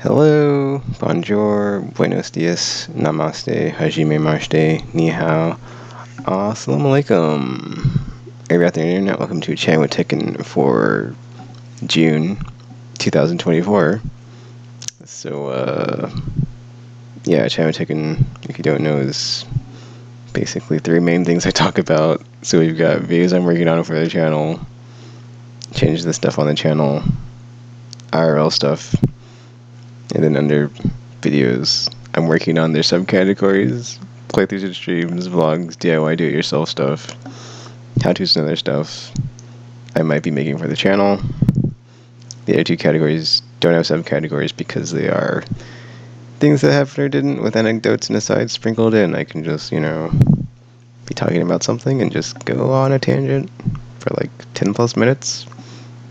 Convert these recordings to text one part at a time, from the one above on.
Hello, bonjour, buenos dias, namaste, hajime mashite, ni hao, assalamu alaikum. Everybody out there on the internet, welcome to Chatting with Tekken for June 2024. Yeah, Chatting with Tekken, if you don't know, is basically three main things I talk about. So we've got videos I'm working on for the channel, change the stuff on the channel, IRL stuff, and then under videos, I'm working on their subcategories, playthroughs and streams, vlogs, DIY do-it-yourself stuff, how-tos and other stuff I might be making for the channel. The other two categories don't have subcategories because they are things that happened or didn't with anecdotes and asides sprinkled in. I can just, be talking about something and just go on a tangent for like 10 plus minutes,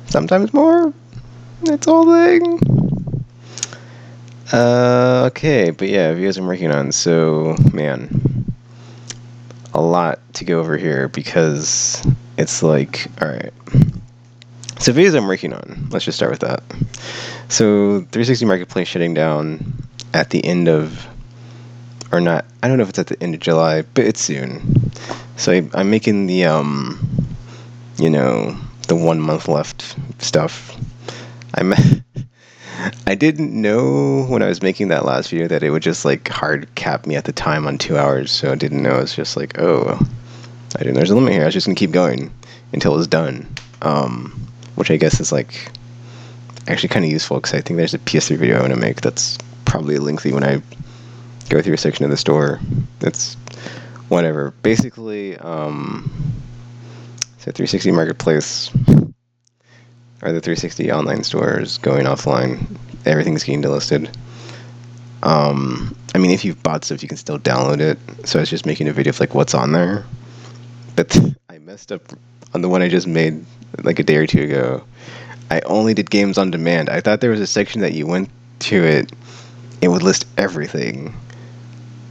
sometimes more. It's all thing. Okay, but yeah, videos I'm working on. So, man, a lot to go over here because it's like, alright. So, videos I'm working on. Let's just start with that. So, 360 Marketplace shutting down at the end of, or not, I don't know if it's at the end of July, but it's soon. So, I'm making the, the 1 month left stuff. I didn't know when I was making that last video that it would just like hard cap me at the time on 2 hours. So I didn't know. It's just like, oh, I didn't. There's a limit here. I was just gonna keep going until it was done. Which I guess is like actually kind of useful because I think there's a PS3 video I want to make that's probably lengthy when I go through a section of the store. It's whatever. Basically, so 360 Marketplace or the 360 online store is going offline. Everything's getting delisted. I mean, if you've bought stuff, you can still download it. So I was just making a video of like what's on there. But I messed up on the one I just made like a day or two ago. I only did games on demand. I thought there was a section that you went to it would list everything,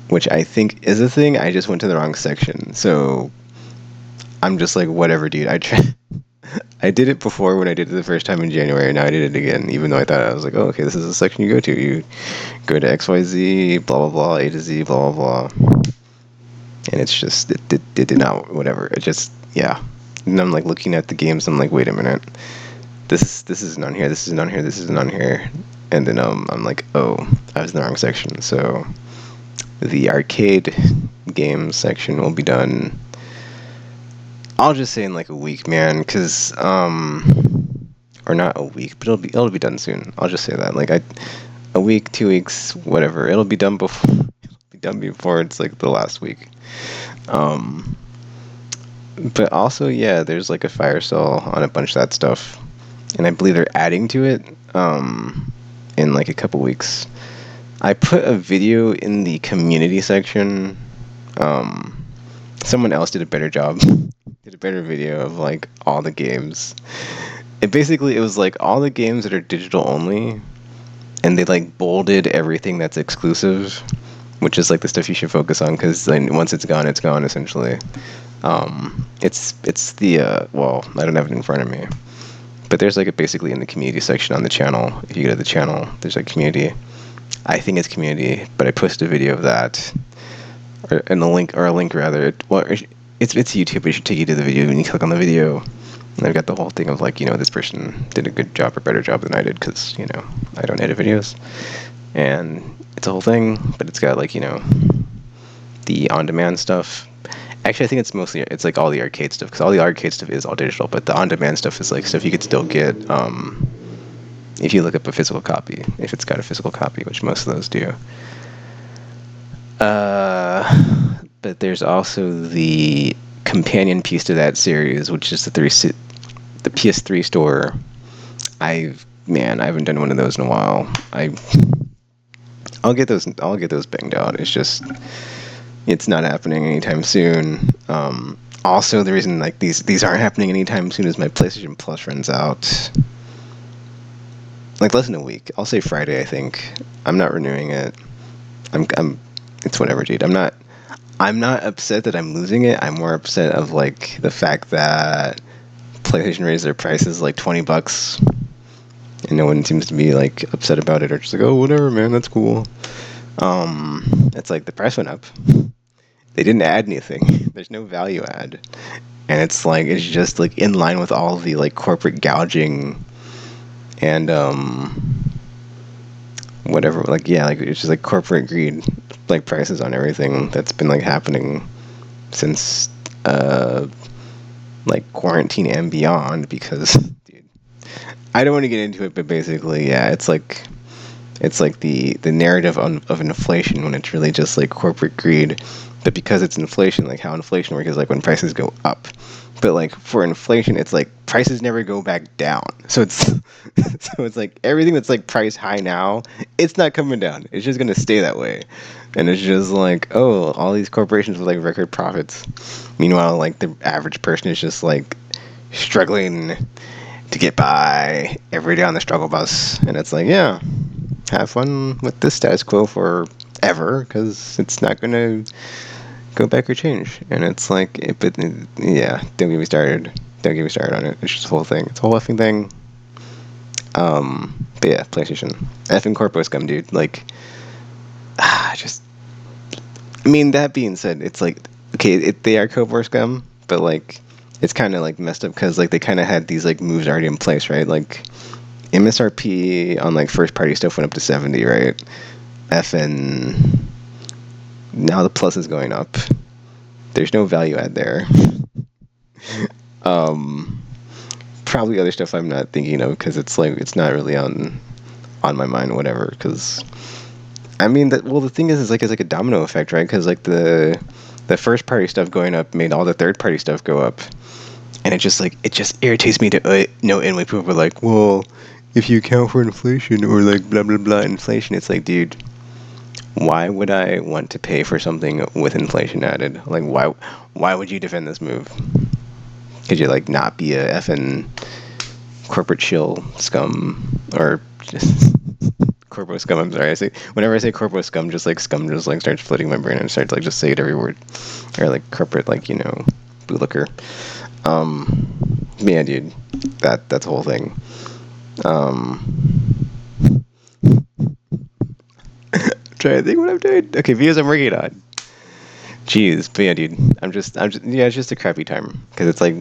which I think is a thing. I just went to the wrong section. So I'm just like, whatever, dude. I did it before when I did it the first time in January, and now I did it again, even though I was like, oh, okay, this is the section you go to. You go to XYZ, blah, blah, blah, A to Z, blah, blah, blah. And it's just, it did not, whatever. It just, yeah. And I'm like looking at the games, I'm like, wait a minute. This isn't on here, this isn't on here, this isn't on here. And then I'm like, oh, I was in the wrong section. So the arcade games section will be done, I'll just say in like a week, man, because or not a week, but it'll be done soon. I'll just say that, like a week, 2 weeks, whatever. It'll be done before. It'll be done before it's like the last week. But also, yeah, there's like a fire sale on a bunch of that stuff, and I believe they're adding to it in like a couple weeks. I put a video in the community section. Someone else did a better job. Did a better video of like all the games. It was like all the games that are digital only, and they like bolded everything that's exclusive, which is like the stuff you should focus on because like, once it's gone essentially. It's the well, I don't have it in front of me, but there's like basically in the community section on the channel. If you go to the channel, there's like community. I think it's community, but I posted a video of that, or in the link, or a link rather. It's YouTube. It should take you to the video, and you click on the video, and I've got the whole thing of like, this person did a good job or better job than I did because I don't edit videos, and it's a whole thing. But it's got like the on-demand stuff. Actually, I think it's like all the arcade stuff because all the arcade stuff is all digital, but the on-demand stuff is like stuff you could still get if you look up a physical copy, if it's got a physical copy, which most of those do. But there's also the companion piece to that series, which is the PS3 store. I haven't done one of those in a while. I'll get those banged out. It's not happening anytime soon. Also, the reason like these aren't happening anytime soon is my PlayStation Plus runs out like less than a week. I'll say Friday, I think. I'm not renewing it. It's whatever, dude. I'm not upset that I'm losing it. I'm more upset of like the fact that PlayStation raised their prices like $20, and no one seems to be like upset about it or just like, oh, whatever, man, that's cool. It's like the price went up. They didn't add anything. There's no value add, and it's like it's just like in line with all the like corporate gouging and whatever. Like yeah, like it's just like corporate greed, like prices on everything that's been like happening since like quarantine and beyond. Because dude, I don't want to get into it, but basically, yeah, it's like the narrative of inflation when it's really just like corporate greed. But because it's inflation, like how inflation works is like when prices go up. But like for inflation, it's like prices never go back down. So it's so it's like everything that's like price high now, it's not coming down. It's just gonna stay that way. And it's just like, oh, all these corporations with like record profits. Meanwhile, like the average person is just like struggling to get by every day on the struggle bus. And it's like, yeah, have fun with this status quo forever because it's not going to go back or change. And it's like, yeah, don't get me started. Don't get me started on it. It's just a whole thing. It's a whole effing thing. But yeah, PlayStation. Effing corpo scum, dude. Like, just. I mean, that being said, it's like, okay, they are corpo scum, but like, it's kind of like messed up because like they kind of had these like moves already in place, right? Like, MSRP on like first party stuff went up to 70, right? FN now the plus is going up. There's no value add there. um Probably other stuff I'm not thinking of because it's like it's not really on my mind, whatever. Because I mean that well the thing is like it's like a domino effect, right? Because like the first party stuff going up made all the third party stuff go up, and it just irritates me to no end when people are like, well, if you account for inflation or like blah blah blah inflation, it's like, dude, why would I want to pay for something with inflation added? Like, why would you defend this move? Could you like not be a effing corporate shill scum or just corporate scum? I'm sorry. I say whenever I say corporate scum, just like scum just like starts flooding my brain and starts like just say it every word, or like corporate like bootlicker. Yeah, dude, that's the whole thing. Trying to think what I'm doing. Okay, videos I'm working on. Jeez, but yeah, dude, yeah, it's just a crappy time because it's like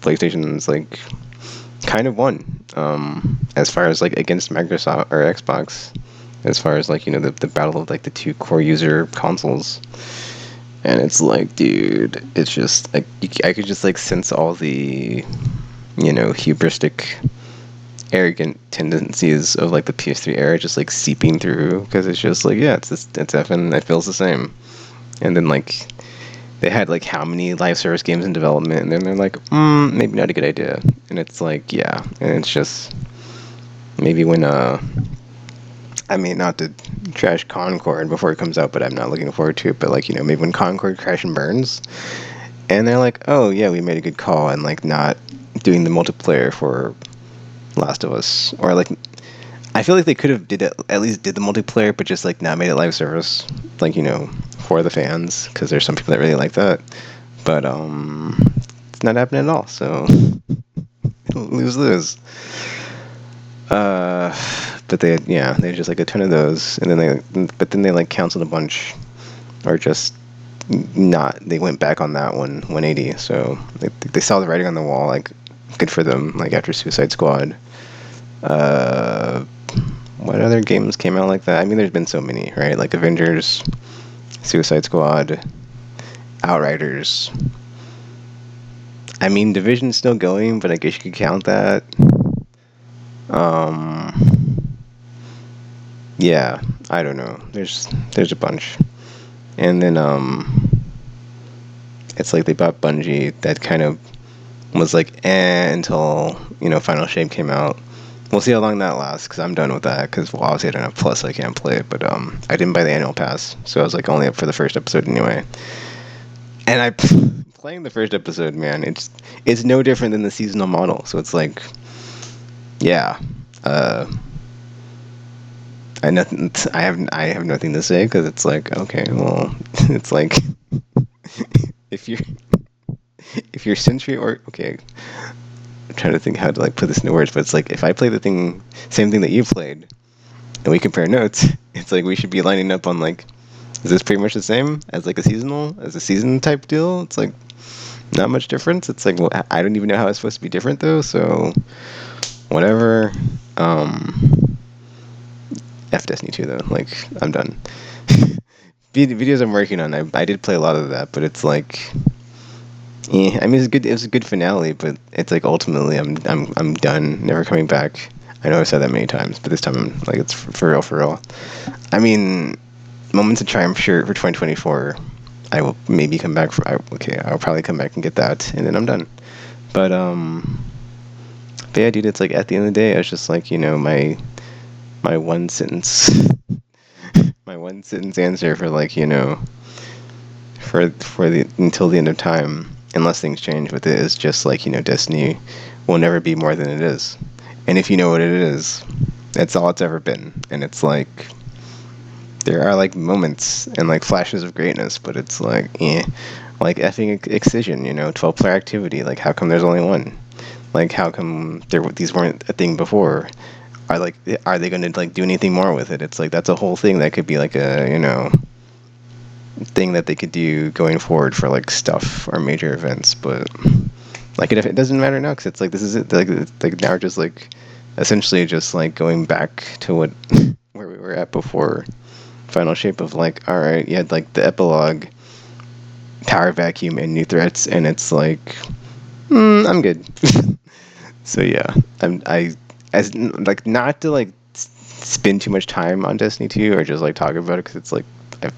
PlayStation's like kind of won as far as like against Microsoft or Xbox, as far as like the battle of like the two core user consoles, and it's like, dude, it's just like I could just like sense all the hubristic arrogant tendencies of like the PS3 era just like seeping through because it's just like, yeah, it's effing it feels the same. And then like they had like how many live service games in development, and then they're like, maybe not a good idea. And it's like, yeah, and it's just maybe when I mean, not to trash Concord before it comes out, but I'm not looking forward to it. But like, maybe when Concord crash and burns, and they're like, oh yeah, we made a good call, and like not doing the multiplayer for Last of Us, or like I feel like they could have at least did the multiplayer, but just like not made it live service, like for the fans, because there's some people that really like that. But it's not happening at all. So lose lose. But they had just like a ton of those, and then they like canceled a bunch, or just not. They went back on that 180. So they saw the writing on the wall. Like, good for them. Like after Suicide Squad. What other games came out like that? I mean, there's been so many, right? Like Avengers, Suicide Squad, Outriders. I mean, Division's still going, but I guess you could count that. Yeah, I don't know. There's a bunch, and then it's like they bought Bungie. That kind of was like until Final Shape came out. We'll see how long that lasts, because I'm done with that, because well, obviously I don't have Plus, so I can't play it, but I didn't buy the annual pass, so I was like only up for the first episode anyway. And playing the first episode, man, it's no different than the seasonal model, so it's like, yeah, I have nothing to say, because it's like, okay, well, it's like if you're Sentry or okay, I'm trying to think how to like put this into words, but it's like if I play the same thing that you played, and we compare notes, it's like we should be lining up on like, is this pretty much the same as like as a season type deal? It's like not much difference. It's like, well, I don't even know how it's supposed to be different though. So whatever. F Destiny 2 though. Like I'm done. Videos I'm working on, I did play a lot of that, but it's like, I mean, it's good. It was a good finale, but it's like ultimately, I'm done. Never coming back. I know I've said that many times, but this time I'm like, it's for real, for real. I mean, moments of triumph sure for 2024. I will maybe come back okay, I'll probably come back and get that, and then I'm done. But but yeah, dude, it's like at the end of the day, I was just like, my one sentence, my one sentence answer for like, for the until the end of time, unless things change with it, is just like, Destiny will never be more than it is. And if you know what it is, that's all it's ever been. And it's like there are like moments and like flashes of greatness, but it's like, like effing Excision, 12-player activity. Like, how come there's only one? Like, how come these weren't a thing before? Are they going to like do anything more with it? It's like that's a whole thing that could be like a thing that they could do going forward for like stuff or major events. But like it doesn't matter now because it's like this is it. Like now we're just like essentially just like going back to what where we were at before Final Shape of like, all right, you had like the epilogue, power vacuum, and new threats, and it's like, I'm good. So yeah, I as like not to like spend too much time on Destiny 2 or just like talk about it because it's like I've,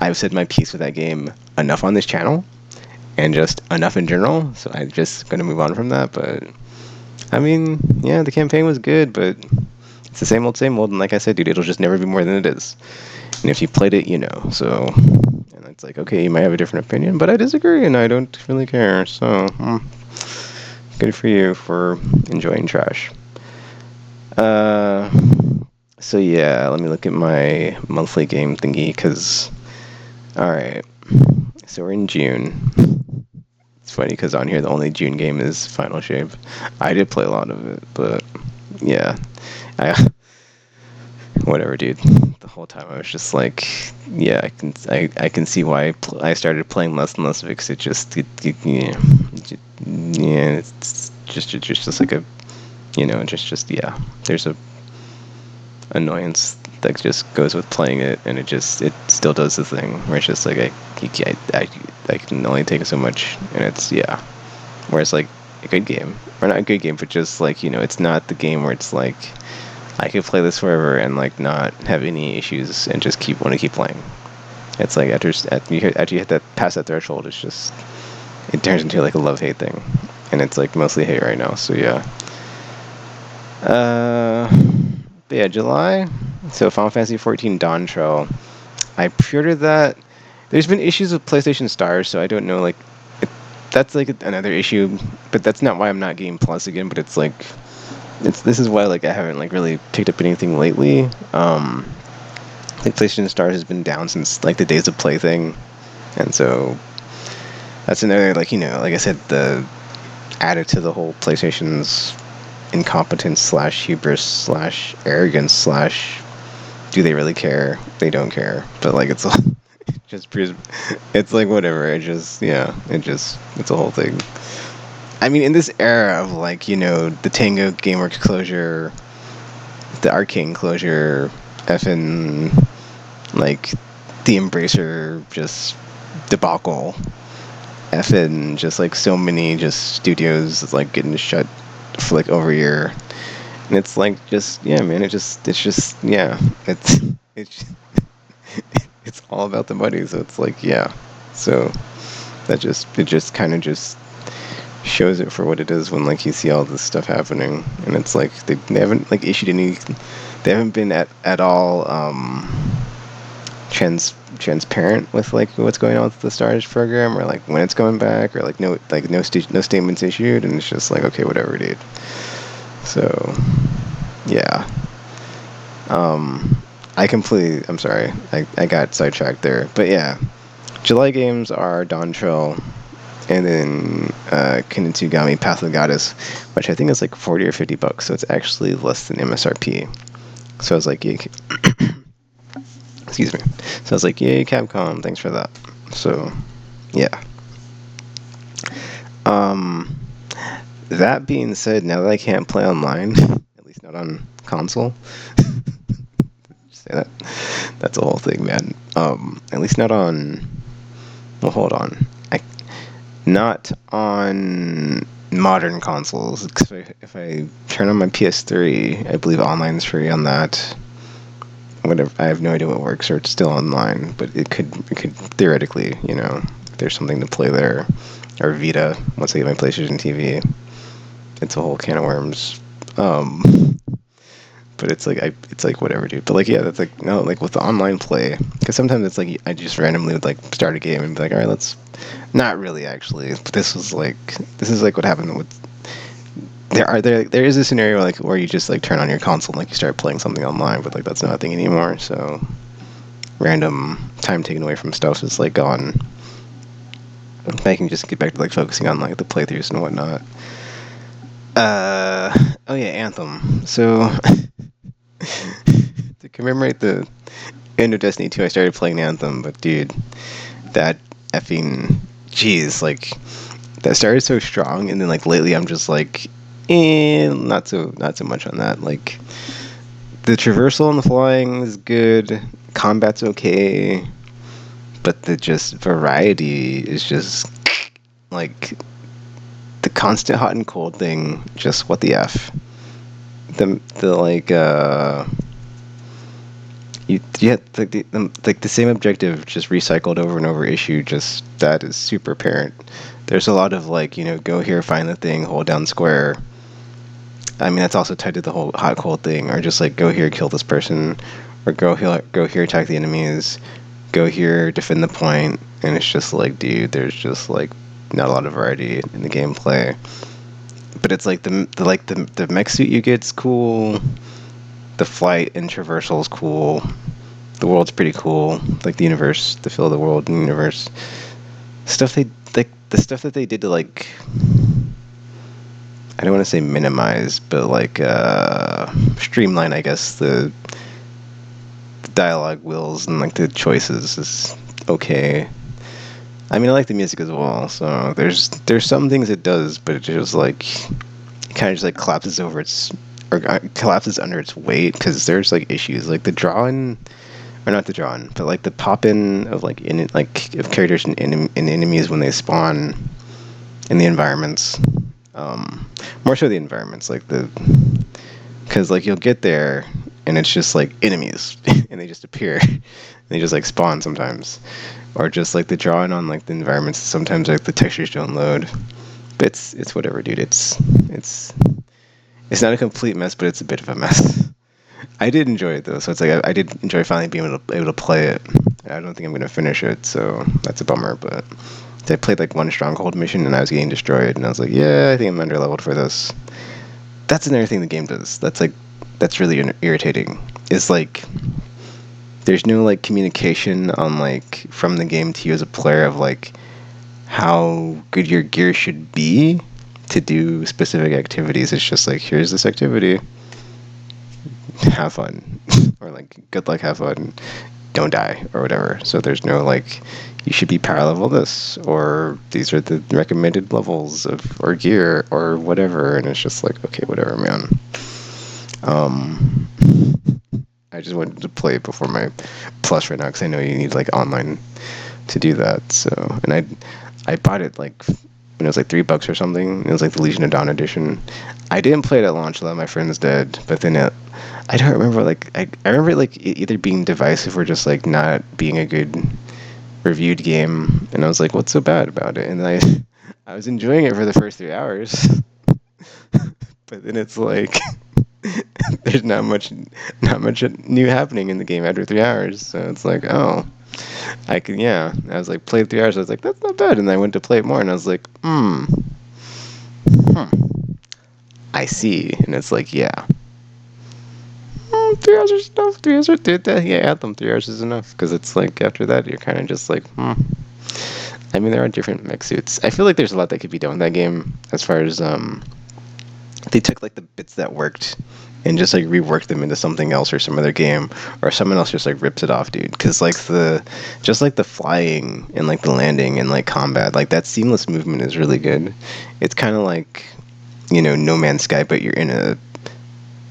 I've said my piece with that game enough on this channel and just enough in general. So I'm just gonna move on from that. But I mean, yeah, the campaign was good, but it's the same old, same old. And like I said, dude, it'll just never be more than it is. And if you played it, you know. So, and it's like, okay, you might have a different opinion, but I disagree, and I don't really care. So, good for you for enjoying trash. Uh, so yeah, let me look at my monthly game thingy, cause, all right, so we're in June. It's funny because on here the only June game is Final Shape. I did play a lot of it, but yeah, I whatever, dude. The whole time I was just like, yeah, I can see why I started playing less and less of it because yeah, it's just like a, yeah. There's a annoyance that just goes with playing it, and it still does the thing where it's just like I can only take so much, and it's yeah. Whereas like a good game, or not a good game, but just like it's not the game where it's like I could play this forever and like not have any issues and just want to keep playing. It's like after you hit that past that threshold, it turns into like a love-hate thing, and it's like mostly hate right now. So yeah. But yeah, July. So Final Fantasy 14 Dawn Trail. I pre-ordered that. There's been issues with PlayStation Stars, so I don't know. Like, that's like another issue, but that's not why I'm not getting Plus again. But it's like, this is why like I haven't like really picked up anything lately. Like PlayStation Stars has been down since like the Days of Play thing, and so that's another like like I said, the added to the whole PlayStation's incompetence slash hubris slash arrogance slash do they really care? They don't care. But like it's just proves it's like whatever. It's a whole thing. I mean, in this era of like the Tango GameWorks closure, the Arcane closure, effing like the Embracer just debacle, effing just like so many just studios like getting shut for like over a year. And it's like just yeah, man. It's just yeah. It's it's all about the money. So it's like yeah. So it just kind of just shows it for what it is when like you see all this stuff happening, and it's like they haven't like issued any. They haven't been at all transparent with like what's going on with the Stars program or like when it's going back or like no statements issued, and it's just like okay, whatever, dude. So yeah. I'm sorry, I got sidetracked there. But yeah, July games are Dawn Trail, and then Kinetsugami Path of the Goddess, which I think is like 40 or $50, so it's actually less than MSRP. So I was like, yeah, excuse me. So I was like, yay, Capcom, thanks for that. So, yeah. That being said, now that I can't play online, at least not on console, say that. That's a whole thing, man. At least not on. Well, hold on. Not on modern consoles. If I turn on my PS3, I believe online's free on that. Whatever. I have no idea what works, or it's still online, but it could theoretically, there's something to play there. Or Vita. Once I get my PlayStation TV, it's a whole can of worms. But it's like whatever, dude. But like, yeah, that's like no, like with the online play, because sometimes it's like I just randomly would like start a game and be like, all right, let's. Not really, actually. But this is like what happened with. There is a scenario like where you just like turn on your console and like you start playing something online, but like that's not a thing anymore. So random time taken away from stuff is like gone. I can just get back to like focusing on like the playthroughs and whatnot. Oh yeah, Anthem. So to commemorate the end of Destiny 2, I started playing Anthem, but dude, that effing jeez, like that started so strong, and then like lately I'm just like, not so much on that. Like the traversal and the flying is good, combat's okay, but the just variety is just like the constant hot and cold thing. Just what the f. The like you like the same objective just recycled over and over issue, just that is super apparent. There's a lot of like, go here, find the thing, hold down square. I mean, that's also tied to the whole hot cold thing, or just like go here, kill this person, or go here, attack the enemies, go here, defend the point, and it's just like, dude, there's just like not a lot of variety in the gameplay. But it's like the mech suit you get's cool. The flight and traversal is cool. The world's pretty cool. Like the universe, the feel of the world and the universe. The stuff that they did to like, I don't want to say minimize, but like streamline, I guess, the dialogue wheels and like the choices is okay. I mean, I like the music as well. So there's some things it does, but it just like it kind of just like collapses under its weight, because there's like issues like the drawing, or not the drawing, but like the pop in of like of characters and enemies when they spawn in the environments. More so the environments, like because like you'll get there and it's just like enemies and they just appear and they just like spawn sometimes, or just like the drawing on like the environments. Sometimes like the textures don't load, but it's whatever, dude. It's not a complete mess, but it's a bit of a mess. I did enjoy it though, so it's like I did enjoy finally being able to play it. I don't think I'm gonna finish it, so that's a bummer. But I played like one stronghold mission and I was getting destroyed, and I was like, yeah, I think I'm underleveled for this. That's another thing the game does. That's really irritating. Is like there's no like communication on like from the game to you as a player of like how good your gear should be to do specific activities. It's just like, here's this activity, have fun, or like good luck, have fun, don't die, or whatever. So there's no like, you should be power level this, or these are the recommended levels of or gear or whatever. And it's just like, okay, whatever, man. I just wanted to play it before my plus right now, because I know you need like online to do that. So, and I bought it like when it was like $3 or something. It was like the Legion of Dawn edition. I didn't play it at launch. A lot of my friends did, but then I don't remember. Like I remember like either being divisive or just like not being a good reviewed game. And I was like, what's so bad about it? And then I was enjoying it for the first 3 hours, but then it's like there's not much new happening in the game after 3 hours. So it's like, oh. I was like, played 3 hours. I was like, that's not bad. And then I went to play it more, and I was like, I see. And it's like, yeah, 3 hours is enough. 3 hours did that. Yeah, Anthem, 3 hours is enough, because it's like after that you're kind of just like, I mean, there are different mech suits. I feel like there's a lot that could be done with that game as far as they took like the bits that worked and just like reworked them into something else or some other game, or someone else just like rips it off, dude. Because like the just like the flying and like the landing and like combat, like that seamless movement is really good. It's kind of like, you know, No Man's Sky, but you're in a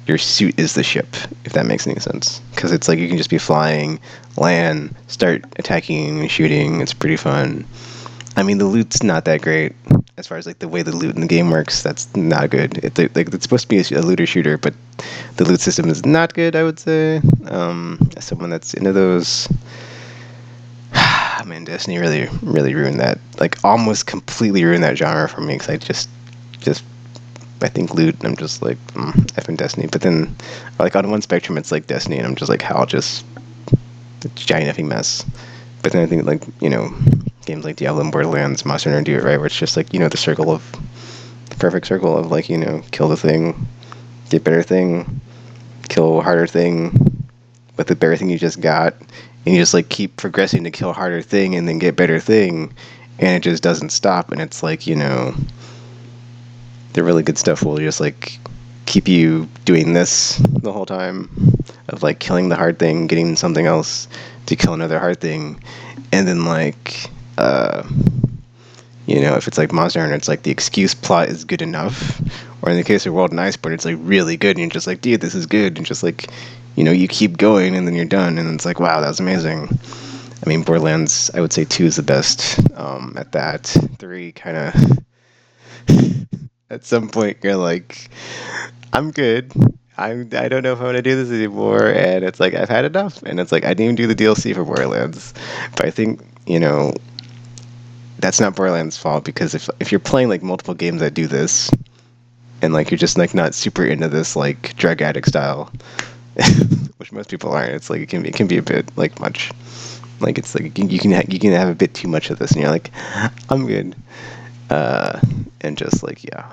your suit is the ship, if that makes any sense. Because it's like you can just be flying, land, start attacking and shooting. It's pretty fun. I mean, the loot's not that great as far as like the way the loot in the game works. That's not good. It's supposed to be a looter shooter, but the loot system is not good, I would say. As someone that's into those, man, Destiny really ruined that. Like almost completely ruined that genre for me because I just I think loot, and I'm just like, effing Destiny. But then, like, on one spectrum, it's like Destiny, and I'm just like, how just a giant effing mess. But then I think, like, you know, games like Diablo and Borderlands, Monster Hunter do it right, where it's just like, you know, the perfect circle of, like, you know, kill the thing, get better thing, kill harder thing, with the better thing you just got, and you just, like, keep progressing to kill harder thing and then get better thing, and it just doesn't stop, and it's like, you know, the really good stuff will just like keep you doing this the whole time of like killing the hard thing, getting something else to kill another hard thing, and then like you know, if it's like Monster Hunter, it's like the excuse plot is good enough, or in the case of World and Iceport, it's like really good, and you're just like, dude, this is good, and just like, you know, you keep going, and then you're done, and it's like, wow, that was amazing. I mean, Borderlands, I would say 2 is the best at that. 3 kind of at some point you're like, I'm good. I don't know if I want to do this anymore, and it's like I've had enough. And it's like I didn't even do the DLC for Borderlands, but I think, you know, that's not Borderlands' fault, because if you're playing like multiple games that do this, and like you're just like not super into this like drug addict style, which most people aren't, it's like it can be a bit like much. Like it's like you can have a bit too much of this, and you're like, I'm good. And just like, yeah,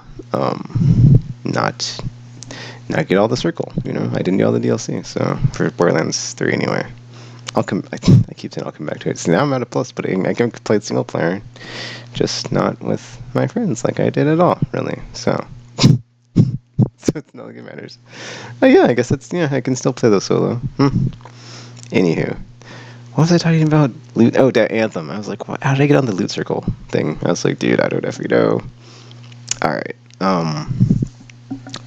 not get all the circle. You know, I didn't do all the DLC, so for Borderlands 3 anyway. I'll come. I keep saying I'll come back to it. So now I'm at a plus, but I can play single player, just not with my friends like I did at all, really. So, so it's not like it matters. Oh yeah, I guess I can still play those solo. Anywho. What was I talking about? Loot? Oh, that Anthem. I was like, what? How did I get on the loot circle thing? I was like, dude, I don't effing know. Alright.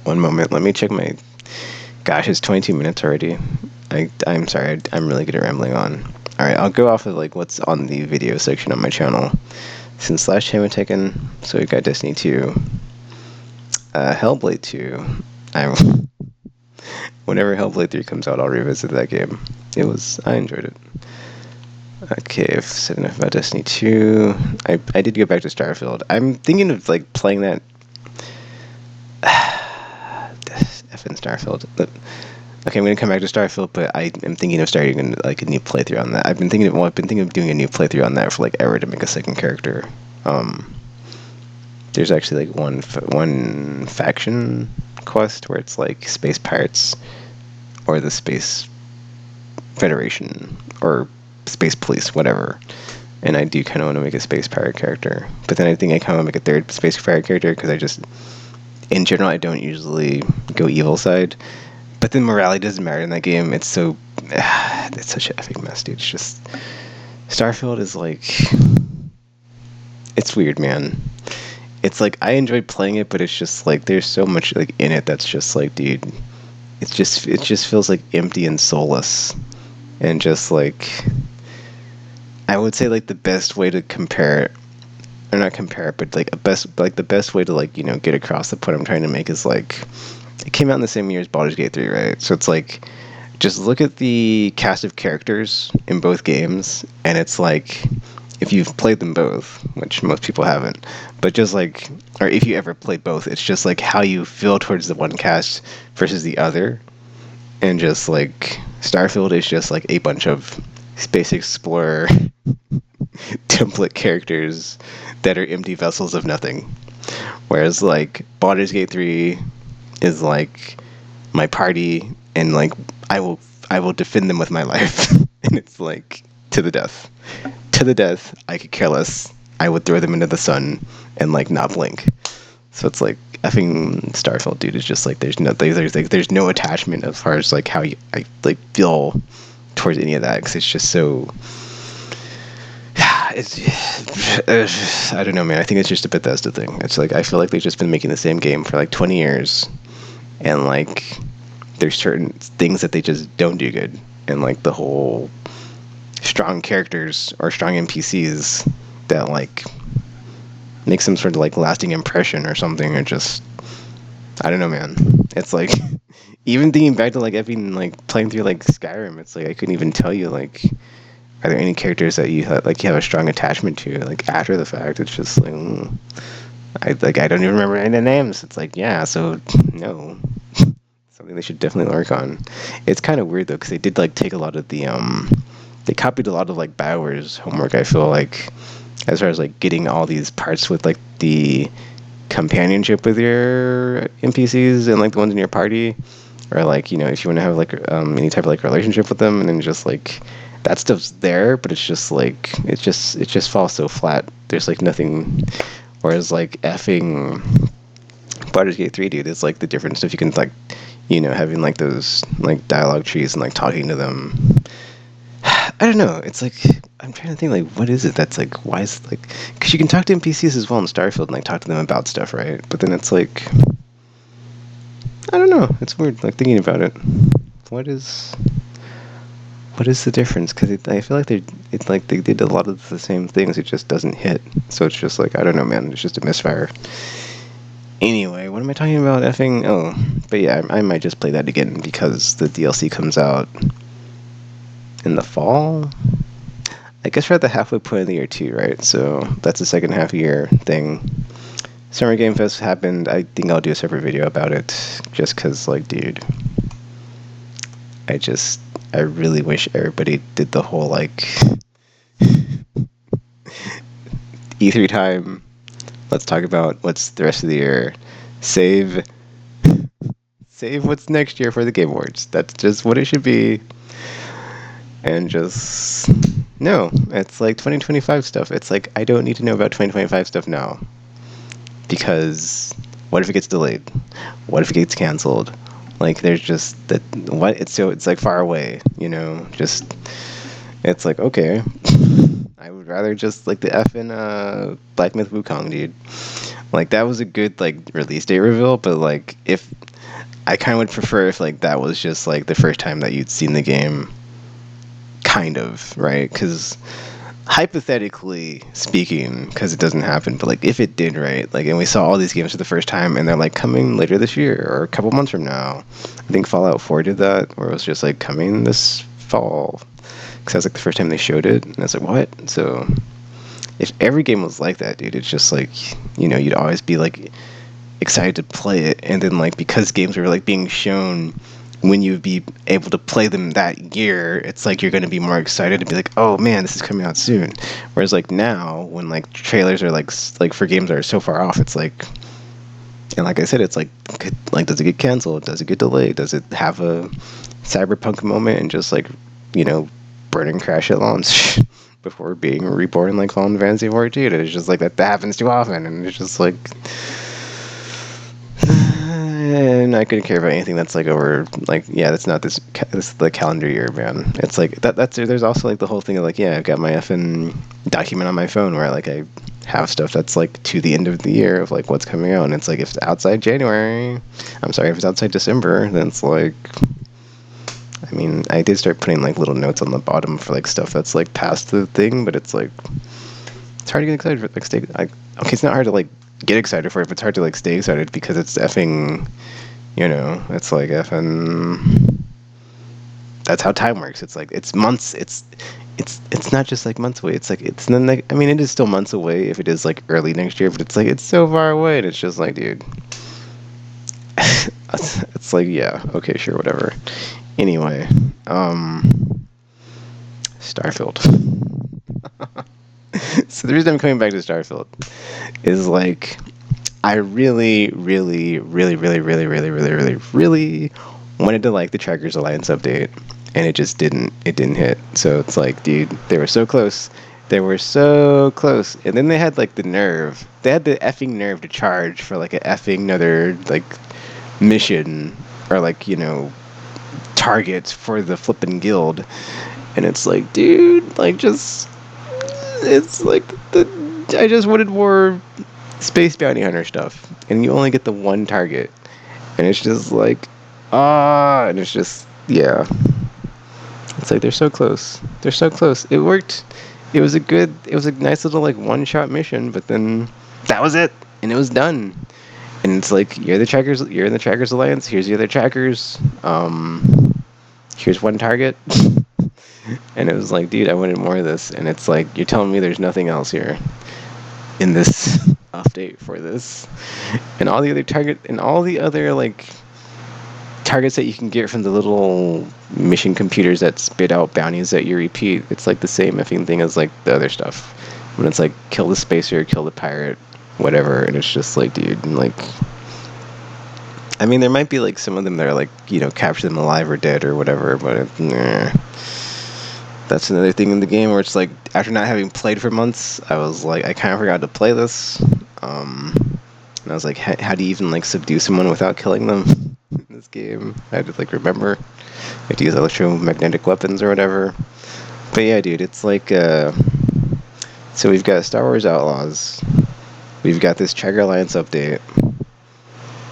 One moment. Let me check my... Gosh, it's 22 minutes already. I'm sorry. I'm really good at rambling on. Alright, I'll go off of like what's on the video section on my channel. Since last time I've taken... So we got Destiny 2. Hellblade 2. Whenever Hellblade 3 comes out, I'll revisit that game. I enjoyed it. Okay, I've said enough about Destiny 2. I did go back to Starfield. I'm thinking of like playing that effing Starfield. Okay, I'm gonna come back to Starfield, but I am thinking of starting like a new playthrough on that. I've been thinking of doing a new playthrough on that for like ever to make a second character. There's actually like one faction quest where it's like Space Pirates or the Space Federation or Space Police, whatever. And I do kind of want to make a Space Pirate character. But then I think I kind of want to make a third Space Pirate character because in general, I don't usually go evil side. But then morality doesn't matter in that game. It's so, it's such an epic mess, dude. It's just, Starfield is like, it's weird, man. It's like, I enjoy playing it, but it's just like, there's so much like in it that's just like, dude, it just feels like empty and soulless. And just like, I would say like the best way to compare it, or not compare it, but like the best way to like, you know, get across the point I'm trying to make is like, it came out in the same year as Baldur's Gate 3, right? So it's like, just look at the cast of characters in both games, and it's like, if you've played them both, which most people haven't, but just like, or if you ever played both, it's just like how you feel towards the one cast versus the other. And just like Starfield is just like a bunch of space explorer template characters that are empty vessels of nothing. Whereas like Baldur's Gate 3 is like my party, and like I will defend them with my life. And it's like to the death. To the death, I could care less I would throw them into the sun and like not blink. So it's like effing Starfield, dude. It's just like there's no attachment as far as like how I like feel towards any of that, because it's just so. It's I don't know, man. I think it's just a Bethesda thing. It's like I feel like they've just been making the same game for like 20 years, and like there's certain things that they just don't do good, and like the whole strong characters or strong NPCs that like make some sort of like lasting impression or something, or just I don't know, man. It's like even thinking back to like I've like playing through like Skyrim, it's like I couldn't even tell you like are there any characters that you have, like you have a strong attachment to like after the fact. It's just like I don't even remember any of the names. It's like yeah, so no. Something they should definitely work on. It's kind of weird though, because they did like take a lot of the they copied a lot of like BioWare's homework. I feel like as far as like getting all these parts with like the companionship with your NPCs and like the ones in your party, or like if you want to have like any type of like relationship with them, and then just like that stuff's there, but it's just like it just falls so flat. There's like nothing. Whereas like effing Baldur's Gate 3, dude, it's like the different stuff you can like having like those like dialogue trees and like talking to them. I don't know. It's like I'm trying to think like what is it that's like why is like because you can talk to NPCs as well in Starfield and like talk to them about stuff, right? But then it's like I don't know. It's weird like thinking about it. What is the difference? Because I feel like they did a lot of the same things. It just doesn't hit. So it's just like I don't know, man. It's just a misfire. Anyway, what am I talking about? Effing oh, but yeah, I might just play that again because the DLC comes out in the fall. I guess we're at the halfway point of the year too, right? So that's the second half year thing. Summer Game Fest happened. I think I'll do a separate video about it, just because, like, dude, I really wish everybody did the whole like E3 time. Let's talk about what's the rest of the year. Save what's next year for the Game Awards. That's just what it should be. And just no, it's like 2025 stuff. It's like I don't need to know about 2025 stuff now. Because what if it gets delayed? What if it gets canceled? Like there's just that what it's like far away, just it's like okay. I would rather just like the effing Black Myth Wukong, dude. Like that was a good like release date reveal, but like if I kind of would prefer if like that was just like the first time that you'd seen the game, kind of, right? Because hypothetically speaking, because it doesn't happen, but like if it did, right? Like, and we saw all these games for the first time, and they're like coming later this year or a couple months from now. I think Fallout 4 did that, where it was just like coming this fall, because that was like the first time they showed it, and it's like what? So if every game was like that, dude, it's just like you'd always be like excited to play it, and then like because games were like being shown when you'd be able to play them that year, it's like you're going to be more excited to be like, oh man, this is coming out soon. Whereas like now, when like trailers are like for games that are so far off, it's like, and like I said, it's like does it get canceled? Does it get delayed? Does it have a cyberpunk moment and just like burn and crash at launch before being reborn like Final Fantasy 14? And it's just like that happens too often, and it's just like. And I couldn't care about anything that's like over like that's not this is the calendar year, man. It's like that's there's also like the whole thing of like I've got my effing document on my phone where like I have stuff that's like to the end of the year of like what's coming out, and it's like if it's outside January, if it's outside December, then it's like I mean I did start putting like little notes on the bottom for like stuff that's like past the thing, but it's like it's hard to get excited for like okay, it's not hard to like get excited for it, but it's hard to like stay excited because it's effing it's like effing that's how time works. It's like it's months, it's not just like months away, it's like it's then like I mean it is still months away if it is like early next year, but it's like it's so far away, and it's just like dude it's like yeah, okay, sure, whatever. Anyway, Starfield. So the reason I'm coming back to Starfield is like I really, really, really, really, really, really, really, really, really wanted to like the Trackers Alliance update, and it just didn't. It didn't hit. So it's like, dude, they were so close, They were so close, and then they had like the nerve. They had the effing nerve to charge for like a effing another like mission or like targets for the flippin' guild, and it's like, dude, like just it's like the I just wanted more space bounty hunter stuff, and you only get the one target, and it's just like and it's just yeah. It's like they're so close. They're so close. It worked. It was a nice little like one-shot mission, but then that was it, and it was done. And it's like you're in the Trackers Alliance. Here's the other Trackers. Here's one target. And it was like, dude, I wanted more of this. And it's like you're telling me there's nothing else here in this update for this, and all the other like targets that you can get from the little mission computers that spit out bounties that you repeat. It's like the same effing thing as like the other stuff. When it's like kill the spacer, kill the pirate, whatever, and it's just like, dude, and like, I mean, there might be like some of them that are like, capture them alive or dead or whatever, but that's another thing in the game where it's like, after not having played for months, I was like, I kind of forgot to play this. And I was like, how do you even like subdue someone without killing them in this game? I had to like remember. I have to use electromagnetic weapons or whatever. But yeah, dude, it's like, so we've got Star Wars Outlaws. We've got this Tracker Alliance update.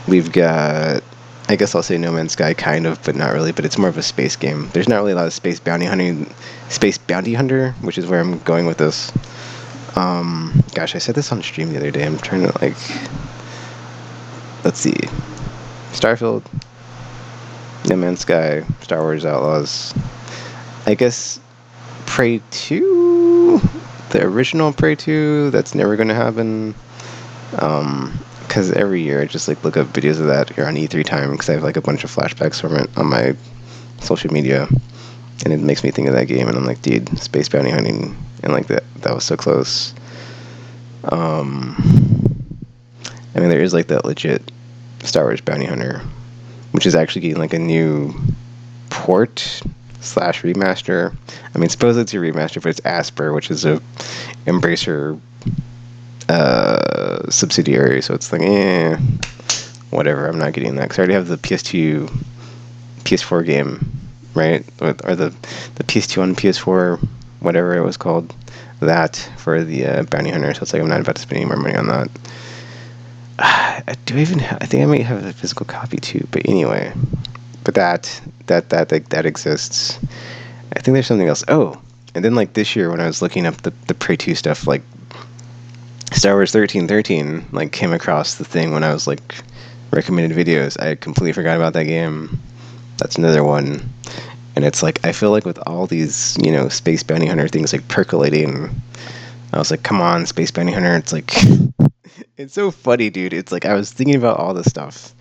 We've got, I guess I'll say No Man's Sky, kind of, but not really. But it's more of a space game. There's not really a lot of space bounty hunter, which is where I'm going with this. Gosh, I said this on stream the other day. I'm trying to like, let's see, Starfield, No Man's Sky, Star Wars Outlaws. I guess Prey 2, the original Prey 2. That's never going to happen. Because every year I just like look up videos of that here on E3 time, because I have like a bunch of flashbacks from it on my social media, and it makes me think of that game, and I'm like, dude, space bounty hunting, and like that was so close. I mean, there is like that legit Star Wars bounty hunter, which is actually getting like a new port / remaster. I mean, supposedly it's a remaster, but it's Asper, which is a Embracer subsidiary, so it's like, whatever, I'm not getting that, because I already have the PS2, PS4 game, right? Or the PS2 on PS4, whatever it was called, that for the bounty hunter, so it's like I'm not about to spend any more money on that. I think I might have a physical copy too, but anyway, but that exists. I think there's something else. Oh, and then like this year when I was looking up the Prey 2 stuff, like Star Wars 1313 like came across the thing when I was like recommended videos. I completely forgot about that game. That's another one. And it's like, I feel like with all these, space bounty hunter things like percolating, I was like, come on, space bounty hunter. It's like, it's so funny, dude. It's like, I was thinking about all this stuff,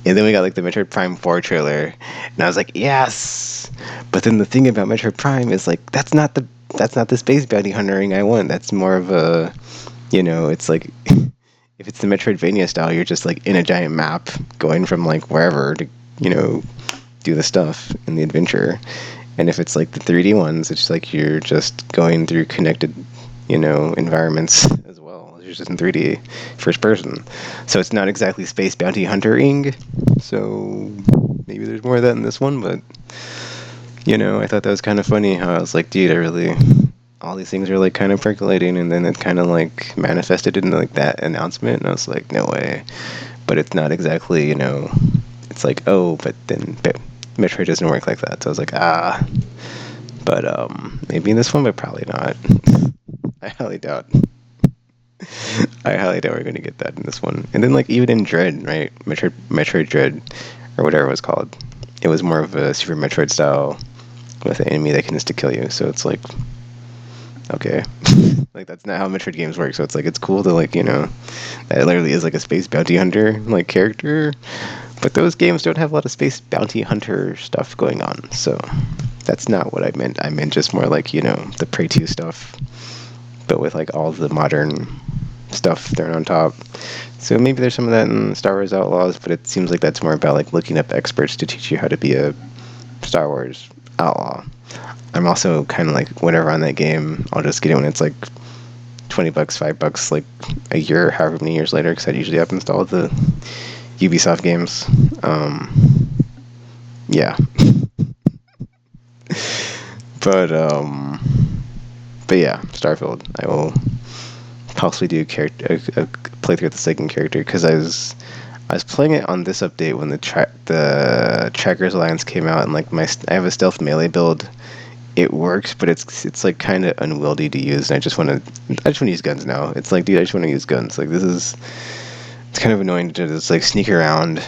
and then we got like the Metroid Prime 4 trailer, and I was like, yes. But then the thing about Metroid Prime is like, that's not the space bounty hunting I want. That's more of a, it's like, if it's the Metroidvania style, you're just like in a giant map going from like wherever to, do the stuff in the adventure. And if it's like the 3D ones, it's like you're just going through connected, environments as well. You're just in 3D first person. So it's not exactly space bounty hunter-ing. So maybe there's more of that in this one, but I thought that was kind of funny how I was like, dude, all these things are like kind of percolating, and then it kind of like manifested in like that announcement, and I was like, no way. But it's not exactly, it's like, oh, but then Metroid doesn't work like that. So I was like, but maybe in this one, but probably not. I highly doubt we're gonna get that in this one. And then like even in Dread, right, Metroid Dread or whatever it was called, it was more of a Super Metroid style with an enemy that can insta-kill you. So it's like, okay, like that's not how Metroid games work. So it's like, it's cool to like, that literally is like a space bounty hunter like character, but those games don't have a lot of space bounty hunter stuff going on. So that's not what I meant. I meant just more like, the Prey 2 stuff, but with like all the modern stuff thrown on top. So maybe there's some of that in Star Wars Outlaws, but it seems like that's more about like looking up experts to teach you how to be a Star Wars outlaw. I'm also kind of like whenever on that game, I'll just get it when it's like $20, $5, like a year, however many years later, because that usually happens to all the Ubisoft games. Yeah, but but yeah, Starfield. I will possibly do a playthrough with the second character because I was playing it on this update when the Trackers Alliance came out, and like I have a stealth melee build. It works, but it's like kind of unwieldy to use, and I just want to use guns now. It's like, dude, I just want to use guns. Like it's kind of annoying to just like sneak around,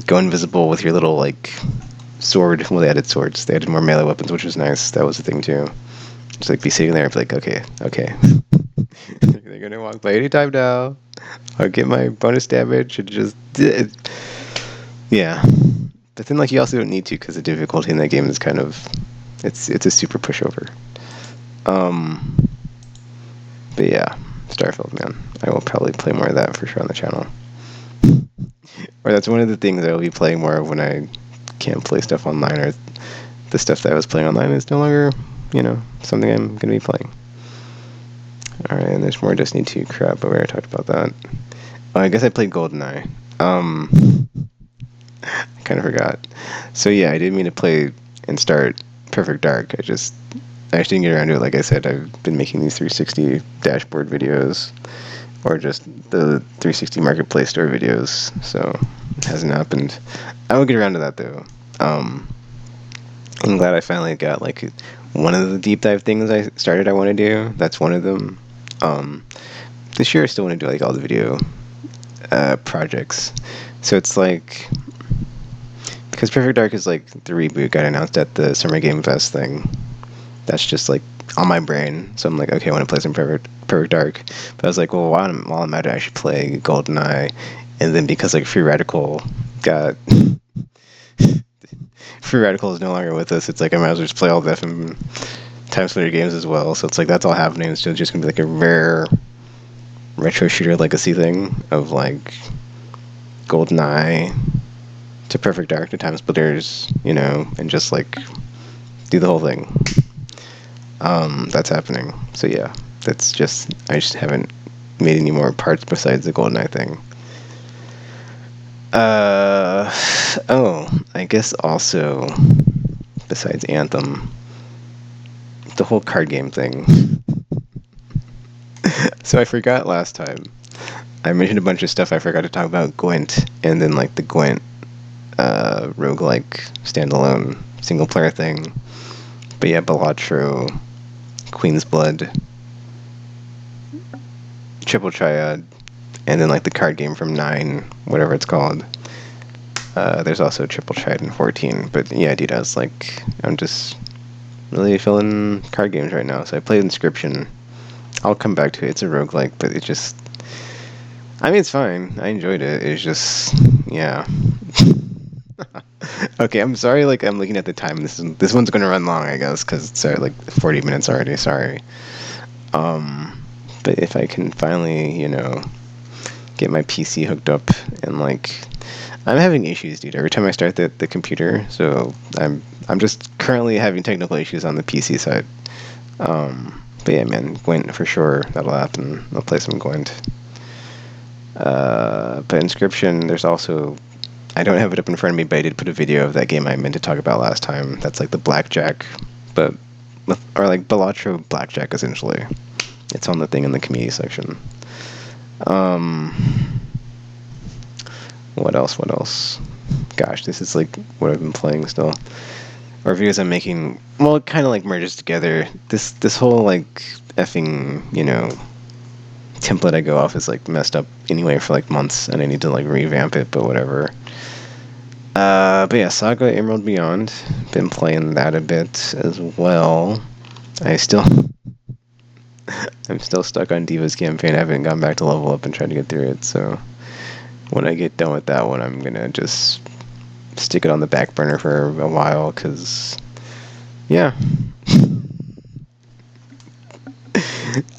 go invisible with your little like sword. Well, they added swords. They added more melee weapons, which was nice. That was the thing too. Just like be sitting there and be like, okay, they're gonna walk by any time now. I'll get my bonus damage and just yeah. But then like you also don't need to because the difficulty in that game is kind of it's a super pushover. But yeah, Starfield, man. I will probably play more of that for sure on the channel. Or that's one of the things I will be playing more of when I can't play stuff online, or the stuff that I was playing online is no longer, something I'm going to be playing. Alright, and there's more Destiny 2 crap, but we already talked about that. Oh, I guess I played GoldenEye. I kind of forgot. So yeah, I didn't mean to play and start Perfect Dark. I just didn't get around to it. Like I said, I've been making these 360 dashboard videos, or just the 360 marketplace store videos, so it hasn't happened. I will get around to that though. I'm glad I finally got like one of the deep dive things I want to do. That's one of them. This year I still want to do like all the video projects. So it's like, because Perfect Dark is like the reboot got announced at the Summer Game Fest thing. That's just like on my brain. So I'm like, okay, I want to play some Perfect Dark. But I was like, well, while I'm at it, I should play GoldenEye. And then because like Free Radical got Free Radical is no longer with us, it's like I might as well just play all the FM Time Splitter games as well. So it's like that's all happening. It's just gonna be like a rare retro shooter legacy thing of like GoldenEye to Perfect Dark to Time Splitters, and just like do the whole thing. That's happening. So yeah, I just haven't made any more parts besides the GoldenEye thing. I guess also, besides Anthem, the whole card game thing. So I forgot last time. I mentioned a bunch of stuff I forgot to talk about Gwent, and then like the Gwent roguelike standalone single player thing. But yeah, Balatro, Queen's Blood, Triple Triad, and then like the card game from 9, whatever it's called. There's also Triple Triad in 14, but yeah, dude, I'm just really feeling card games right now. So I played Inscription. I'll come back to it. It's a roguelike, but it's fine. I enjoyed it. It's just, yeah. Okay, I'm sorry, like, I'm looking at the time. This one's gonna run long, I guess, because it's like 40 minutes already. Sorry. But if I can finally, get my PC hooked up and like, I'm having issues, dude. Every time I start the computer, so I'm just currently having technical issues on the PC side. But yeah, man, Gwent for sure. That'll happen. I'll play some Gwent. But Inscription, there's also, I don't have it up in front of me, but I did put a video of that game I meant to talk about last time. That's like the blackjack, or like Balatro blackjack essentially. It's on the thing in the community section. What else? Gosh, this is like what I've been playing still. Or videos I'm making, well, it kind of like merges together. This whole like effing, template I go off is like messed up anyway for like months, and I need to like revamp it, but whatever. But yeah, Saga Emerald Beyond, been playing that a bit as well. I'm still stuck on Diva's campaign. I haven't gone back to level up and try to get through it, so when I get done with that one, I'm gonna just stick it on the back burner for a while, because yeah.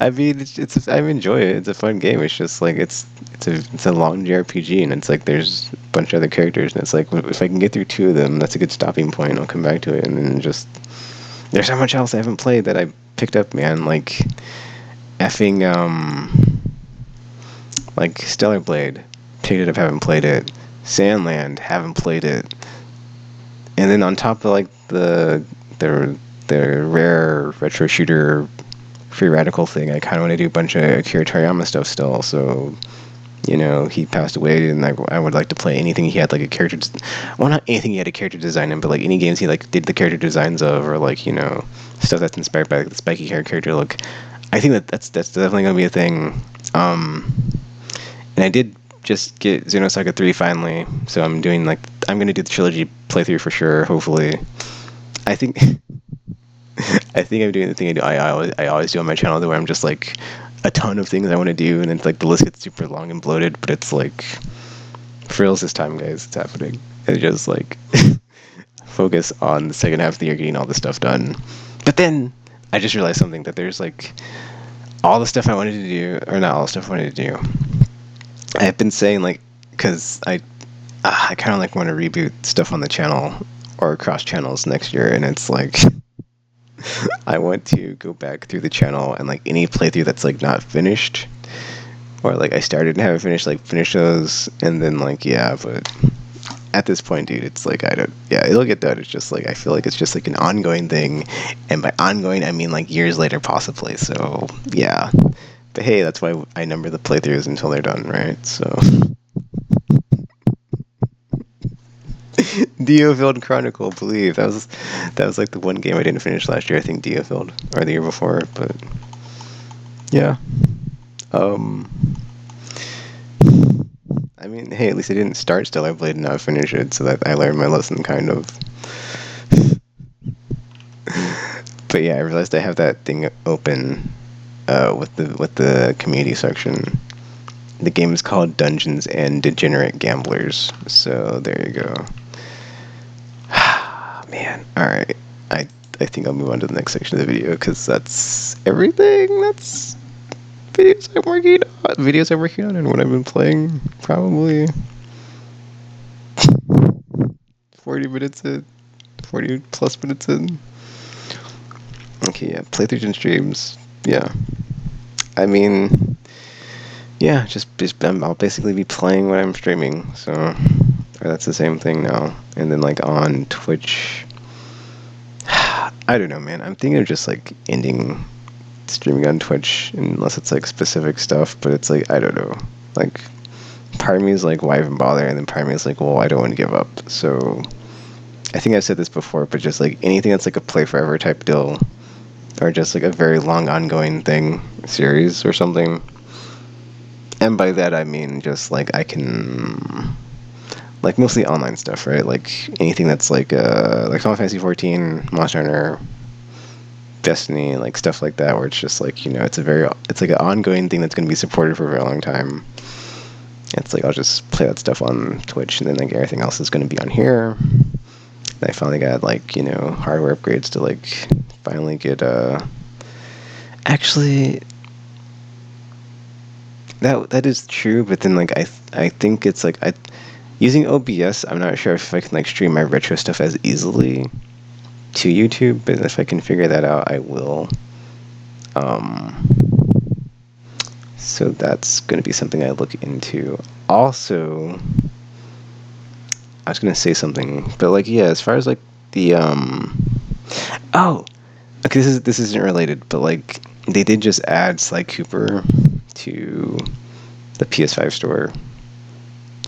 I mean, I enjoy it. It's a fun game. It's just like it's a long JRPG, and it's like there's a bunch of other characters, and it's like if I can get through two of them, that's a good stopping point. I'll come back to it, and then just there's so much else I haven't played that I picked up, man. Like effing like Stellar Blade, picked it up, haven't played it. Sandland, haven't played it. And then on top of like the rare retro shooter free radical thing, I kind of want to do a bunch of Akira Toriyama stuff still. So, he passed away, and I would like to play anything he had like a character. Well, not anything he had a character design in, but like any games he like did the character designs of, or like stuff that's inspired by like, the spiky hair character look. I think that's definitely gonna be a thing. And I did just get Xenosaga 3 finally, so I'm gonna do the trilogy playthrough for sure. Hopefully, I think. I think I'm doing the thing I always do on my channel, where I'm just like a ton of things I want to do, and it's like the list gets super long and bloated. But it's like frills this time, guys. It's happening. And just like focus on the second half of the year getting all this stuff done. But then I just realized something, that there's like all the stuff I wanted to do, or not all the stuff I wanted to do. I've been saying like, because I kind of like want to reboot stuff on the channel or across channels next year, and it's like. I want to go back through the channel and like any playthrough that's like not finished, or like I started and haven't finished, like finish those, and then like but at this point, dude, it's like it'll get done. It's just like I feel like it's just like an ongoing thing, and by ongoing I mean like years later possibly. So yeah, but hey, that's why I number the playthroughs until they're done, right? So. Diofield Chronicle, believe that was like the one game I didn't finish last year. I think Diofield, or the year before, but yeah. I mean, hey, at least I didn't start Stellar Blade and not finish it, so that I learned my lesson, kind of. But yeah, I realized I have that thing open with the community section. The game is called Dungeons and Degenerate Gamblers, so there you go. Man, alright. I think I'll move on to the next section of the video, because that's everything. That's videos I'm working on and what I've been playing. Probably 40 minutes in. 40 plus minutes in. Okay, yeah. Playthroughs and streams. Yeah. I mean, yeah, just I'll basically be playing what I'm streaming, so, or that's the same thing now. And then like on Twitch, I don't know, man. I'm thinking of just like ending streaming on Twitch unless it's like specific stuff, but it's like I don't know. Like part of me is like, why even bother? And then part of me is like, well, I don't want to give up. So I think I've said this before, but just like anything that's like a play forever type deal, or just like a very long ongoing thing, series or something. And by that I mean just like I can, like mostly online stuff, right? Like anything that's like Final Fantasy 14, Monster Hunter, Destiny, like stuff like that, where it's just like it's like an ongoing thing that's going to be supported for a very long time. It's like I'll just play that stuff on Twitch, and then like everything else is going to be on here. And I finally got like hardware upgrades to like finally get actually. That is true, but then like I think it's like using OBS, I'm not sure if I can like stream my retro stuff as easily to YouTube, but if I can figure that out, I will. So that's going to be something I look into. Also, I was going to say something, but like as far as like the oh, okay, this isn't related, but like they did just add Sly Cooper to the PS5 store,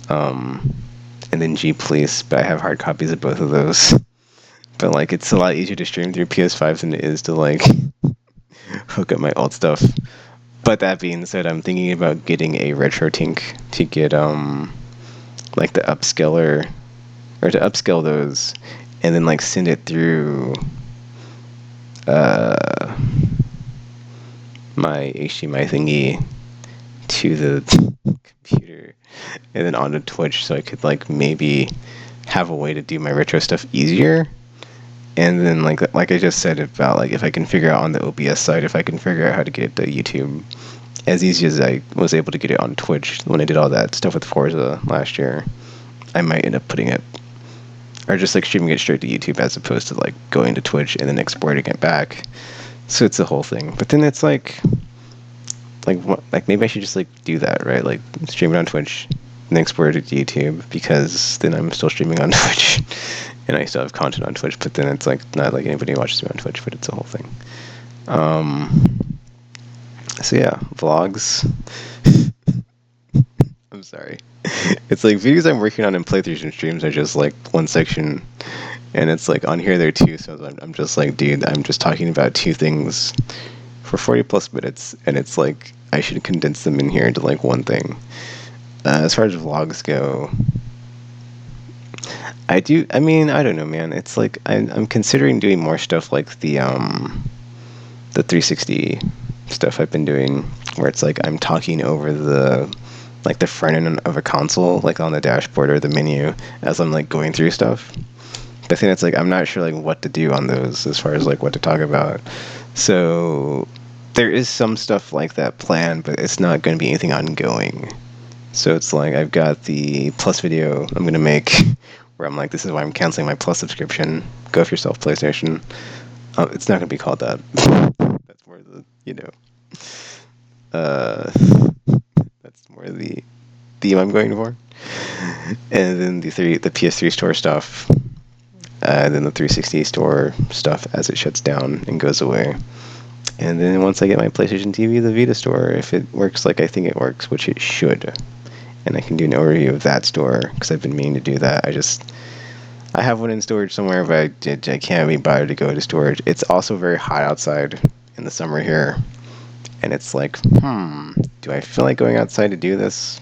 and then G Police, but I have hard copies of both of those. But like it's a lot easier to stream through PS5 than it is to like hook up my old stuff. But that being said, I'm thinking about getting a RetroTink to get like the upscaler, or to upscale those, and then like send it through my HDMI thingy to the computer, and then onto Twitch, so I could like maybe have a way to do my retro stuff easier. And then like I just said about like if I can figure out on the OBS side, if I can figure out how to get it to YouTube as easy as I was able to get it on Twitch when I did all that stuff with Forza last year, I might end up putting it or just like streaming it straight to YouTube as opposed to like going to Twitch and then exporting it back. So it's the whole thing. But then it's like maybe I should just like do that, right? Like stream it on Twitch and export it to YouTube because then I'm still streaming on Twitch and I still have content on Twitch. But then it's like not like anybody watches me on Twitch, but it's a whole thing. So yeah, vlogs. I'm sorry. It's like videos I'm working on in playthroughs and streams are just like one section, and it's like on here there too. So I'm just like, dude, I'm just talking about two things for 40 plus minutes, and it's like I should condense them in here into like one thing. As far as vlogs go, I mean, I don't know, man. It's like I'm considering doing more stuff like the 360 stuff I've been doing, where it's like I'm talking over the like the front end of a console, like on the dashboard or the menu, as I'm like going through stuff. The thing that's like I'm not sure like what to do on those as far as like what to talk about. So there is some stuff like that planned, but it's not going to be anything ongoing. So it's like I've got the Plus video I'm going to make where I'm like, this is why I'm canceling my Plus subscription. Go for yourself, PlayStation. It's not going to be called that. That's more the, uh, that's more the theme I'm going for. And then the PS3 store stuff, then the 360 store stuff as it shuts down and goes away. And then once I get my PlayStation TV, the Vita store, if it works like I think it works, which it should, and I can do an overview of that store because I've been meaning to do that. I have one in storage somewhere, but I can't be bothered to go to storage. It's also very hot outside in the summer here, and it's like, do I feel like going outside to do this?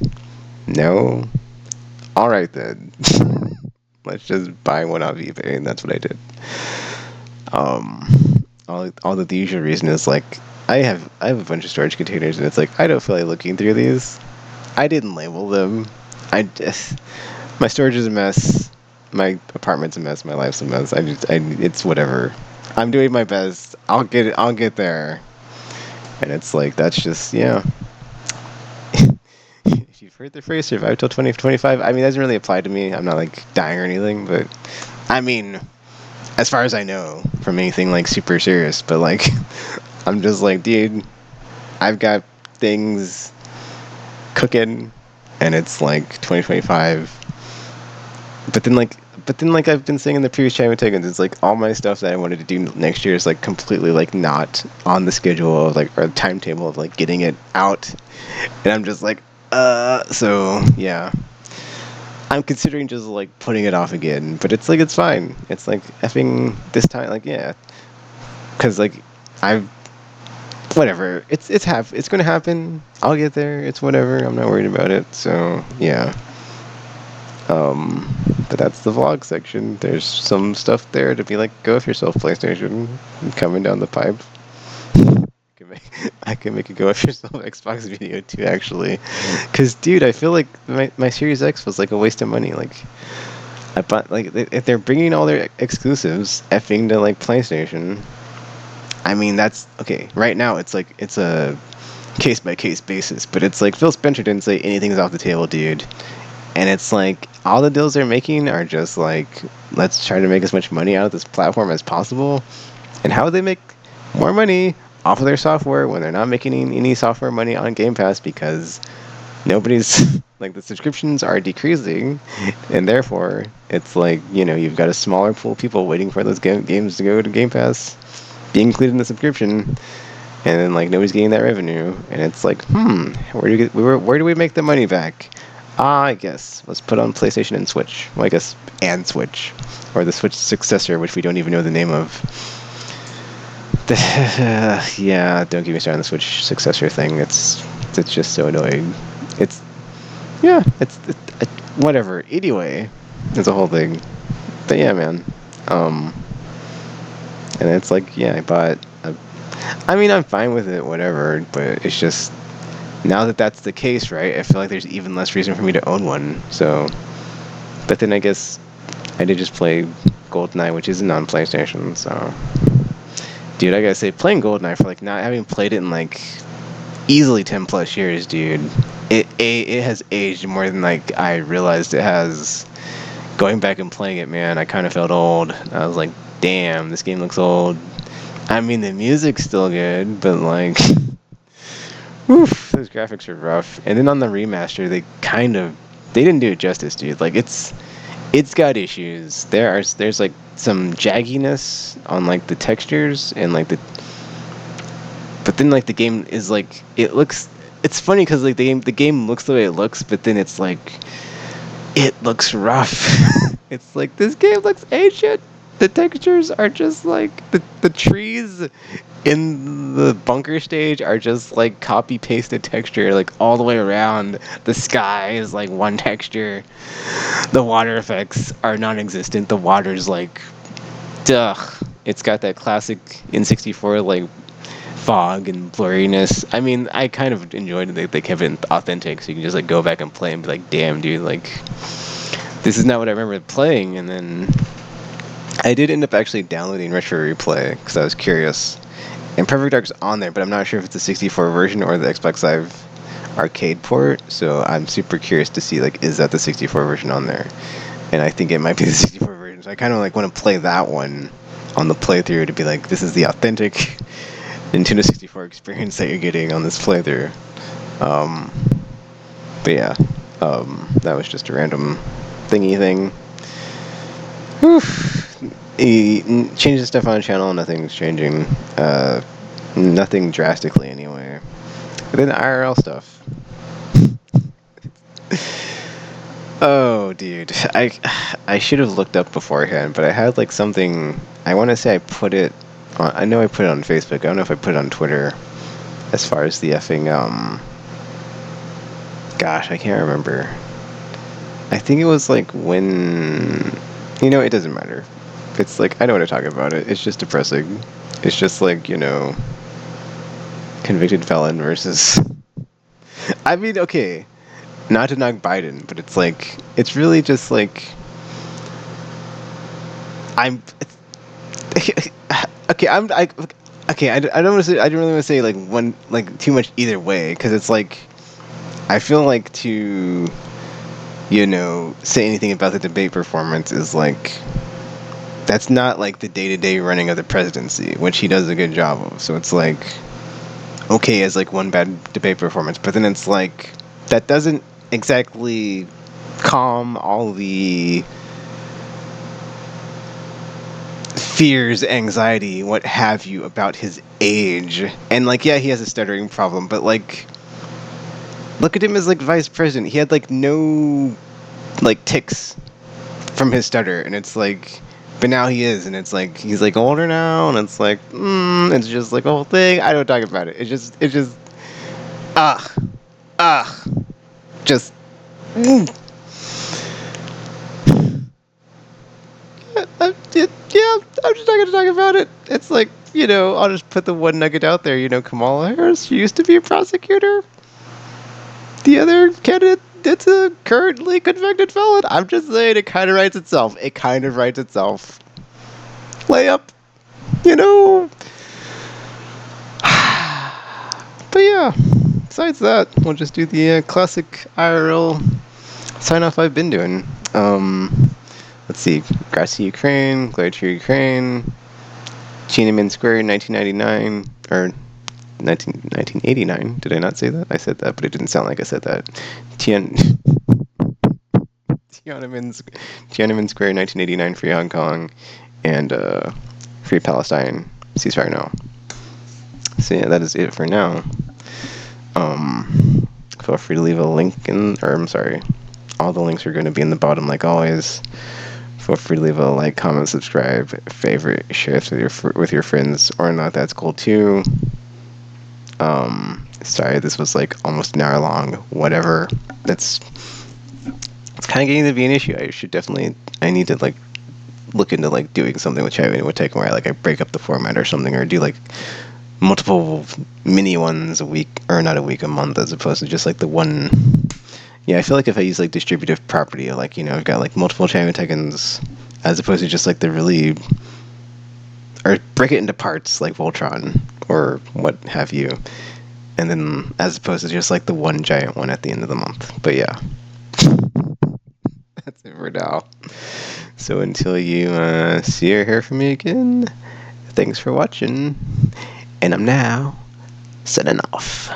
No. All right then. Let's just buy one off eBay, and that's what I did. All the usual reason is like I have a bunch of storage containers, and it's like I don't feel like looking through these. I didn't label them. My storage is a mess. My apartment's a mess. My life's a mess. It's whatever. I'm doing my best. I'll get it. I'll get there. And it's like that's just yeah. If you've heard the phrase "survive till 2025," I mean, that doesn't really apply to me. I'm not like dying or anything, but I mean, as far as I know, from anything like super serious. But like, I'm just like, dude, I've got things cooking, and it's like 2025. But then like I've been saying in the previous chat with Tiggins, it's like all my stuff that I wanted to do next year is like completely like not on the schedule of like or the timetable of like getting it out, and I'm just like so yeah, I'm considering just like putting it off again, but it's like it's fine. It's like effing this time, like yeah, because like I've whatever. It's gonna happen. I'll get there. It's whatever. I'm not worried about it. So yeah. But that's the vlog section. There's some stuff there to be like, go with yourself, PlayStation, coming down the pipe. I can make a go with yourself Xbox video too, actually. Cause dude, I feel like my Series X was like a waste of money. Like I bought like if they're bringing all their exclusives effing to like PlayStation. I mean that's okay. Right now it's like it's a case by case basis, but it's like Phil Spencer didn't say anything's off the table, dude. And it's like all the deals they're making are just like let's try to make as much money out of this platform as possible. And how would they make more money off of their software when they're not making any software money on Game Pass because nobody's like the subscriptions are decreasing, and therefore it's like you've got a smaller pool of people waiting for those games to go to Game Pass, be included in the subscription, and then like nobody's getting that revenue, and it's like where do we make the money back? I guess let's put on PlayStation and Switch. Well, I guess and Switch, or the Switch successor, which we don't even know the name of. Yeah, don't get me started on the Switch successor thing. It's just so annoying. It's whatever. Anyway, it's a whole thing. But yeah, man. And it's like yeah, I bought. I mean, I'm fine with it, whatever. But it's just. Now that that's the case, right, I feel like there's even less reason for me to own one. So, but then I guess I did just play GoldenEye, which isn't on PlayStation. So, dude, I gotta say, playing GoldenEye for like not having played it in like easily 10 plus years, dude. It has aged more than like I realized it has. Going back and playing it, man, I kind of felt old. I was like, damn, this game looks old. I mean, the music's still good, but like, oof, those graphics are rough. And then on the remaster, they didn't do it justice, dude. Like, it's got issues. There's like some jagginess on like the textures and like but then like the game is like it's funny because like the game looks the way it looks, but then it's like it looks rough. It's like this game looks ancient. The textures are just like the trees in the bunker stage are just like copy pasted texture like all the way around. The sky is like one texture. The water effects are non-existent. The water's like duh. It's got that classic N64 like fog and blurriness. I mean, I kind of enjoyed it. They kept it authentic, so you can just like go back and play and be like, damn, dude, like this is not what I remember playing. And then I did end up actually downloading Retro Replay because I was curious. And Perfect Dark's on there, but I'm not sure if it's the 64 version or the Xbox Live Arcade port. So I'm super curious to see like, is that the 64 version on there? And I think it might be the 64 version. So I kind of like want to play that one on the playthrough to be like, this is the authentic Nintendo 64 experience that you're getting on this playthrough. But yeah, that was just a random thingy thing. Whew. He changes stuff on the channel, nothing's changing. Nothing drastically anyway. But then the IRL stuff. Oh, dude. I should have looked up beforehand, but I had like something. I want to say I put it on. I know I put it on Facebook. I don't know if I put it on Twitter. As far as the effing gosh, I can't remember. I think it was like when. You know, it doesn't matter. It's like I don't want to talk about it. It's just depressing. It's just like, you know, convicted felon versus. I mean, okay. Not to knock Biden, but it's like it's really just like I'm okay. I don't want to say. I don't really want to say like one like too much either way because it's like I feel like to you know say anything about the debate performance is like that's not like the day-to-day running of the presidency, which he does a good job of. So it's like okay as like one bad debate performance, but then it's like that doesn't exactly calm all the fears, anxiety, what have you about his age. And like, yeah, he has a stuttering problem, but like, look at him as like vice president. He had like no like tics from his stutter, and it's like, but now he is, and it's like he's like older now, and it's like, it's just like a whole thing. I don't talk about it. It's just, just. Yeah, I'm just not gonna talk about it. It's like, you know, I'll just put the one nugget out there. You know, Kamala Harris used to be a prosecutor. The other candidate, it's a currently convicted felon. I'm just saying, it kind of writes itself. It kind of writes itself. Layup, you know. But yeah, besides that, we'll just do the classic IRL sign off I've been doing. Let's see. Grassy Ukraine, Glacier Ukraine, Tiananmen Square, 1999, or 1989. Did I not say that? I said that, but it didn't sound like I said that. Tiananmen Square, 1989, Free Hong Kong, and Free Palestine. Ceasefire now. So yeah, that is it for now. Feel free to leave a link all the links are going to be in the bottom like always. Feel free to leave a like, comment, subscribe, favorite, share this with your friends or not. That's cool too. Sorry, this was like almost an hour long. Whatever. It's kind of getting to be an issue. I need to like look into like doing something with chatting with Taken where I break up the format or something, or do like multiple mini ones a week, or not a week, a month, as opposed to just like the one. Yeah, I feel like if I use like distributive property, like, you know, I've got like multiple China Tekens as opposed to just like the really, or break it into parts like Voltron or what have you, and then as opposed to just like the one giant one at the end of the month. But yeah, that's it for now. So until you see or hear from me again, thanks for watching, and I'm now signing off.